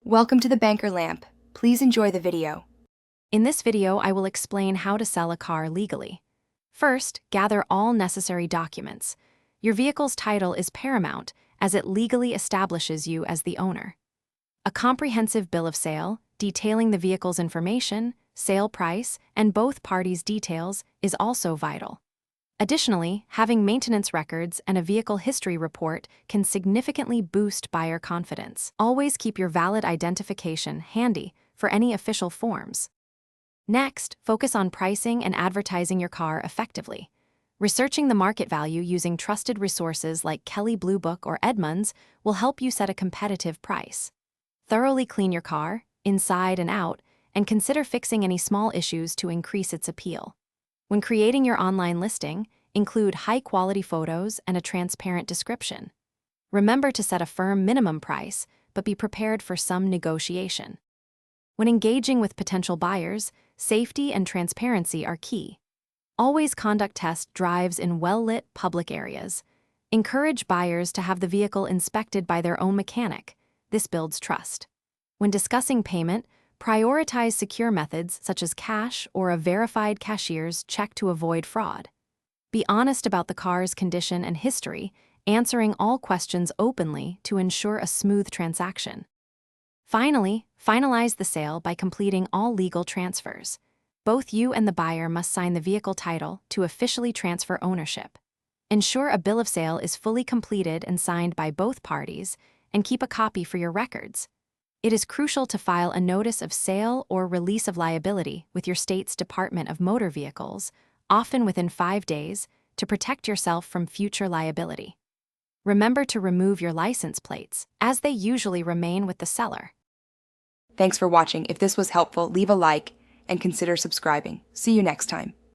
Welcome to the Banker Lamp. Please enjoy the video. In this video, I will explain how to sell a car legally. First, gather all necessary documents. Your vehicle's title is paramount as it legally establishes you as the owner. A comprehensive bill of sale, detailing the vehicle's information, sale price, and both parties' details is also vital. Additionally, having maintenance records and a vehicle history report can significantly boost buyer confidence. Always keep your valid identification handy for any official forms. Next, focus on pricing and advertising your car effectively. Researching the market value using trusted resources like Kelley Blue Book or Edmunds will help you set a competitive price. Thoroughly clean your car, inside and out, and consider fixing any small issues to increase its appeal. When creating your online listing, include high-quality photos and a transparent description. Remember to set a firm minimum price, but be prepared for some negotiation. When engaging with potential buyers, safety and transparency are key. Always conduct test drives in well-lit public areas. Encourage buyers to have the vehicle inspected by their own mechanic. This builds trust. When discussing payment, prioritize secure methods such as cash or a verified cashier's check to avoid fraud. Be honest about the car's condition and history, answering all questions openly to ensure a smooth transaction. Finally, finalize the sale by completing all legal transfers. Both you and the buyer must sign the vehicle title to officially transfer ownership. Ensure a bill of sale is fully completed and signed by both parties, and keep a copy for your records. It is crucial to file a notice of sale or release of liability with your state's Department of Motor Vehicles, often within 5 days, to protect yourself from future liability. Remember to remove your license plates, as they usually remain with the seller. Thanks for watching. If this was helpful, leave a like and consider subscribing. See you next time.